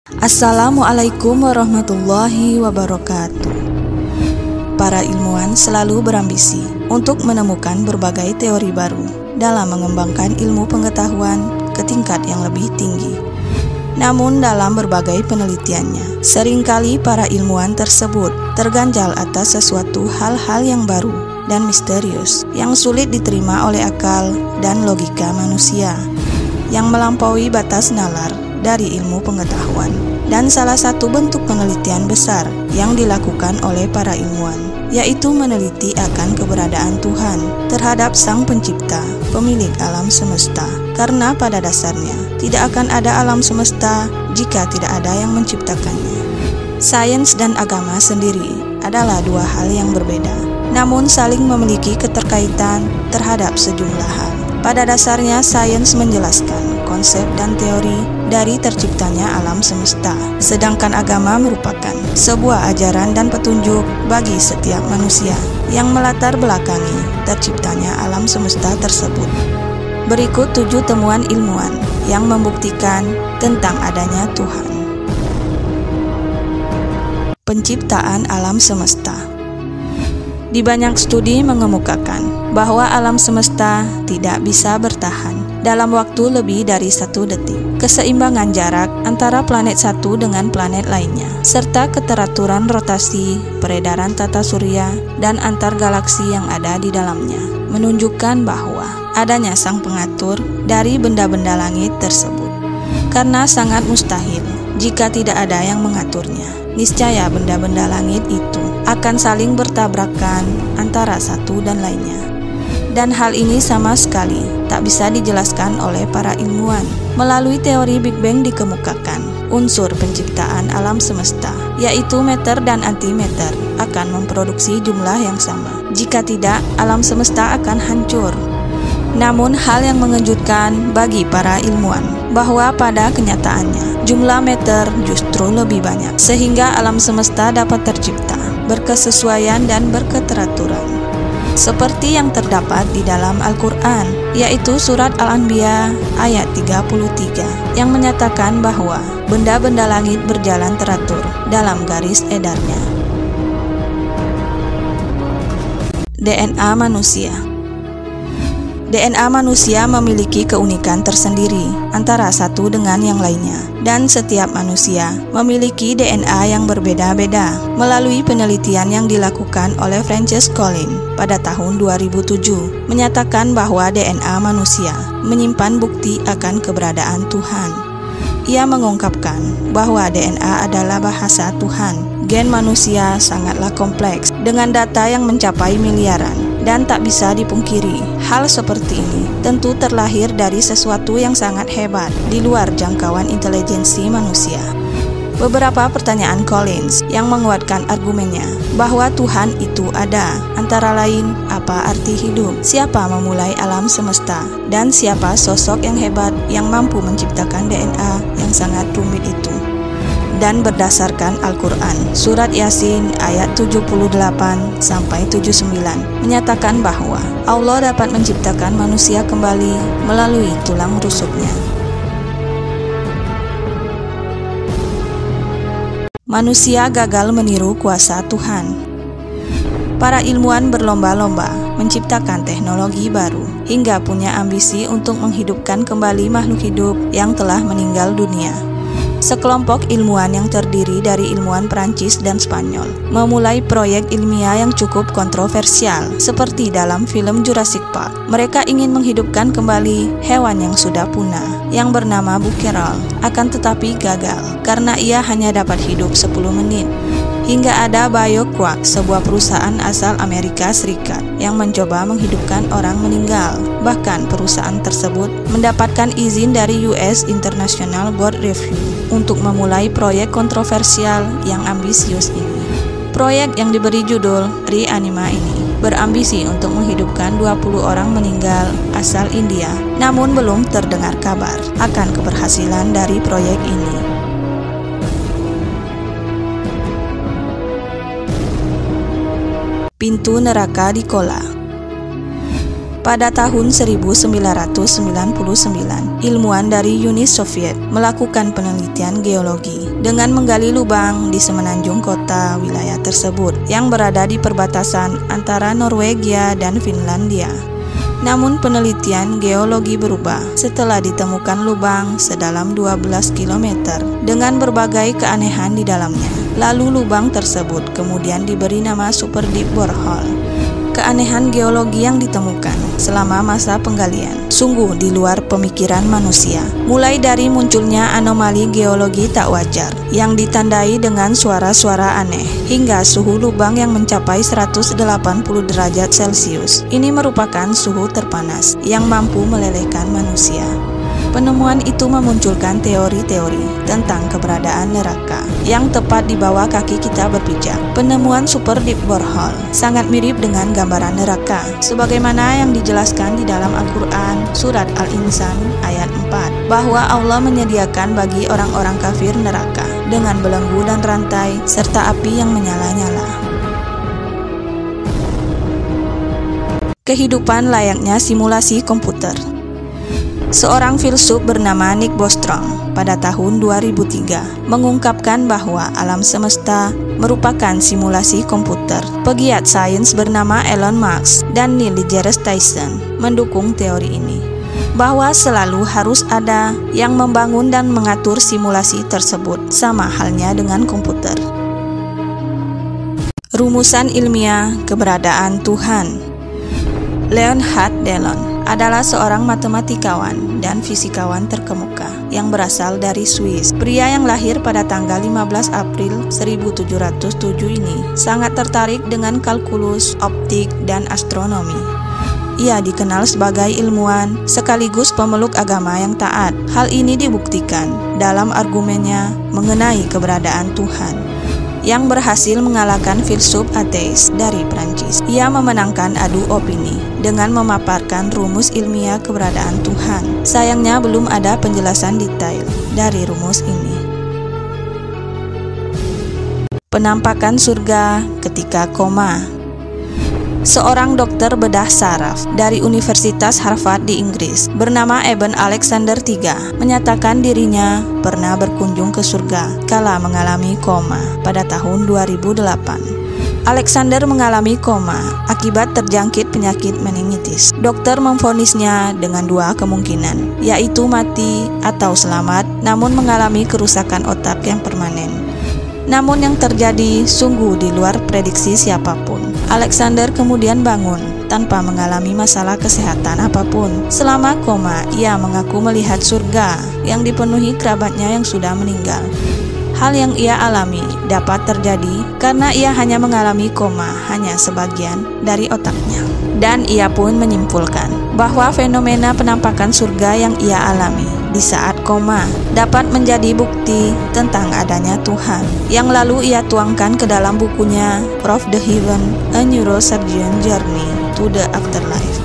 Assalamualaikum warahmatullahi wabarakatuh. Para ilmuwan selalu berambisi untuk menemukan berbagai teori baru dalam mengembangkan ilmu pengetahuan ke tingkat yang lebih tinggi. Namun dalam berbagai penelitiannya, seringkali para ilmuwan tersebut terganjal atas sesuatu hal-hal yang baru dan misterius yang sulit diterima oleh akal dan logika manusia, yang melampaui batas nalar dari ilmu pengetahuan. Dan salah satu bentuk penelitian besar yang dilakukan oleh para ilmuwan yaitu meneliti akan keberadaan Tuhan terhadap Sang Pencipta, pemilik alam semesta. Karena pada dasarnya tidak akan ada alam semesta jika tidak ada yang menciptakannya. Sains dan agama sendiri adalah dua hal yang berbeda, namun saling memiliki keterkaitan terhadap sejumlah hal. Pada dasarnya, sains menjelaskan konsep dan teori dari terciptanya alam semesta, sedangkan agama merupakan sebuah ajaran dan petunjuk bagi setiap manusia yang melatar belakangi terciptanya alam semesta tersebut. Berikut 7 temuan ilmuwan yang membuktikan tentang adanya Tuhan. Penciptaan alam semesta. Di banyak studi mengemukakan bahwa alam semesta tidak bisa bertahan dalam waktu lebih dari 1 detik. Keseimbangan jarak antara planet satu dengan planet lainnya, serta keteraturan rotasi, peredaran tata surya, dan antar galaksi yang ada di dalamnya, menunjukkan bahwa adanya sang pengatur dari benda-benda langit tersebut. Karena sangat mustahil jika tidak ada yang mengaturnya, niscaya benda-benda langit itu akan saling bertabrakan antara satu dan lainnya. Dan hal ini sama sekali tak bisa dijelaskan oleh para ilmuwan. Melalui teori Big Bang dikemukakan unsur penciptaan alam semesta, yaitu meter dan antimeter, akan memproduksi jumlah yang sama. Jika tidak, alam semesta akan hancur. Namun hal yang mengejutkan bagi para ilmuwan bahwa pada kenyataannya jumlah meter justru lebih banyak, sehingga alam semesta dapat tercipta berkesesuaian dan berketeraturan. Seperti yang terdapat di dalam Al-Quran, yaitu surat Al-Anbiya ayat 33, yang menyatakan bahwa benda-benda langit berjalan teratur dalam garis edarnya. DNA manusia. DNA manusia memiliki keunikan tersendiri antara satu dengan yang lainnya, dan setiap manusia memiliki DNA yang berbeda-beda. Melalui penelitian yang dilakukan oleh Frances Collins pada tahun 2007, menyatakan bahwa DNA manusia menyimpan bukti akan keberadaan Tuhan. Ia mengungkapkan bahwa DNA adalah bahasa Tuhan. Gen manusia sangatlah kompleks dengan data yang mencapai miliaran. Dan tak bisa dipungkiri, hal seperti ini tentu terlahir dari sesuatu yang sangat hebat di luar jangkauan intelijensi manusia. Beberapa pertanyaan Collins yang menguatkan argumennya bahwa Tuhan itu ada, antara lain, apa arti hidup, siapa memulai alam semesta, dan siapa sosok yang hebat yang mampu menciptakan DNA yang sangat rumit itu. Dan berdasarkan Al-Quran, surat Yasin ayat 78-79 menyatakan bahwa Allah dapat menciptakan manusia kembali melalui tulang rusuknya. Manusia gagal meniru kuasa Tuhan. Para ilmuwan berlomba-lomba menciptakan teknologi baru hingga punya ambisi untuk menghidupkan kembali makhluk hidup yang telah meninggal dunia. Sekelompok ilmuwan yang terdiri dari ilmuwan Perancis dan Spanyol memulai proyek ilmiah yang cukup kontroversial, seperti dalam film Jurassic Park. Mereka ingin menghidupkan kembali hewan yang sudah punah, yang bernama bukerol, akan tetapi gagal, karena ia hanya dapat hidup 10 menit. Hingga ada BioQuack, sebuah perusahaan asal Amerika Serikat yang mencoba menghidupkan orang meninggal. Bahkan perusahaan tersebut mendapatkan izin dari US International Board Review untuk memulai proyek kontroversial yang ambisius ini. Proyek yang diberi judul Reanima ini berambisi untuk menghidupkan 20 orang meninggal asal India, namun belum terdengar kabar akan keberhasilan dari proyek ini. Pintu neraka di Kola. Pada tahun 1999, ilmuwan dari Uni Soviet melakukan penelitian geologi dengan menggali lubang di semenanjung kota wilayah tersebut yang berada di perbatasan antara Norwegia dan Finlandia. Namun penelitian geologi berubah setelah ditemukan lubang sedalam 12 km dengan berbagai keanehan di dalamnya. Lalu lubang tersebut kemudian diberi nama Super Deep Borehole. Keanehan geologi yang ditemukan selama masa penggalian sungguh di luar pemikiran manusia. Mulai dari munculnya anomali geologi tak wajar yang ditandai dengan suara-suara aneh, hingga suhu lubang yang mencapai 180 derajat Celcius. Ini merupakan suhu terpanas yang mampu melelehkan manusia. Penemuan itu memunculkan teori-teori tentang keberadaan neraka yang tepat di bawah kaki kita berpijak. Penemuan Super Deep Borehole sangat mirip dengan gambaran neraka sebagaimana yang dijelaskan di dalam Al-Quran surat Al-Insan ayat 4, bahwa Allah menyediakan bagi orang-orang kafir neraka dengan belenggu dan rantai serta api yang menyala-nyala. Kehidupan layaknya simulasi komputer. Seorang filsuf bernama Nick Bostrom pada tahun 2003 mengungkapkan bahwa alam semesta merupakan simulasi komputer. Pegiat sains bernama Elon Musk dan Neil deGrasse Tyson mendukung teori ini, bahwa selalu harus ada yang membangun dan mengatur simulasi tersebut, sama halnya dengan komputer. Rumusan ilmiah keberadaan Tuhan. Leonhard Delon adalah seorang matematikawan dan fisikawan terkemuka yang berasal dari Swiss. Pria yang lahir pada tanggal 15 April 1707 ini sangat tertarik dengan kalkulus, optik, dan astronomi. Ia dikenal sebagai ilmuwan sekaligus pemeluk agama yang taat. Hal ini dibuktikan dalam argumennya mengenai keberadaan Tuhan, yang berhasil mengalahkan filsuf ateis dari Prancis. Ia memenangkan adu opini dengan memaparkan rumus ilmiah keberadaan Tuhan. Sayangnya belum ada penjelasan detail dari rumus ini. Penampakan surga ketika koma. Seorang dokter bedah saraf dari Universitas Harvard di Inggris bernama Eben Alexander III menyatakan dirinya pernah berkunjung ke surga kala mengalami koma pada tahun 2008. Alexander mengalami koma akibat terjangkit penyakit meningitis. Dokter memvonisnya dengan dua kemungkinan, yaitu mati atau selamat namun mengalami kerusakan otak yang permanen. Namun yang terjadi sungguh di luar prediksi siapapun. Alexander kemudian bangun tanpa mengalami masalah kesehatan apapun. Selama koma, ia mengaku melihat surga yang dipenuhi kerabatnya yang sudah meninggal. Hal yang ia alami dapat terjadi karena ia hanya mengalami koma hanya sebagian dari otaknya. Dan ia pun menyimpulkan bahwa fenomena penampakan surga yang ia alami di saat koma dapat menjadi bukti tentang adanya Tuhan, yang lalu ia tuangkan ke dalam bukunya From the Heaven, A Neurosurgeon Journey to the Afterlife.